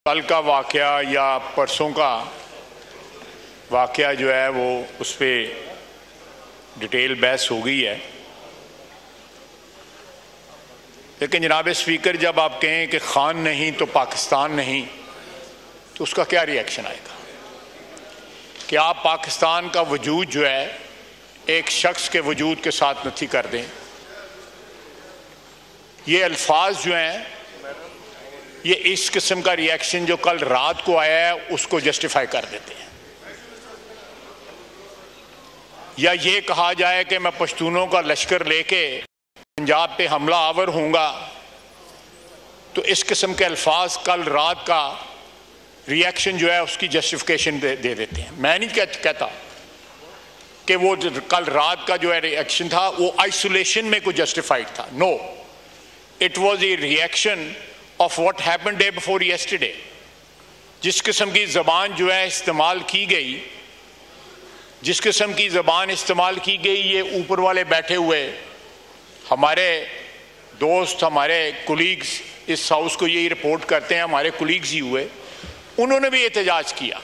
कल का वाक़या या परसों का वाक़या जो है वो उस पर डिटेल बहस हो गई है। लेकिन जनाब स्पीकर, जब आप कहें कि खान नहीं तो पाकिस्तान नहीं, तो उसका क्या रिएक्शन आएगा कि आप पाकिस्तान का वजूद जो है एक शख्स के वजूद के साथ नथी कर दें। ये अल्फाज जो हैं, ये इस किस्म का रिएक्शन जो कल रात को आया है उसको जस्टिफाई कर देते हैं। या ये कहा जाए कि मैं पश्तूनों का लश्कर लेके पंजाब पे हमला आवर हूँगा, तो इस किस्म के अल्फाज कल रात का रिएक्शन जो है उसकी जस्टिफिकेशन दे देते हैं। मैं नहीं कहता कि वो कल रात का जो है रिएक्शन था वो आइसोलेशन में कोई जस्टिफाइड था। No, it was a reaction of what happened day before yesterday. जिस किस्म की ज़बान जो है इस्तेमाल की गई, जिस किस्म की ज़बान इस्तेमाल की गई, ये ऊपर वाले बैठे हुए हमारे दोस्त, हमारे कुलीग्स इस हाउस को यही रिपोर्ट करते हैं, हमारे कुलीग्स ही हुए, उन्होंने भी एहतजाज किया।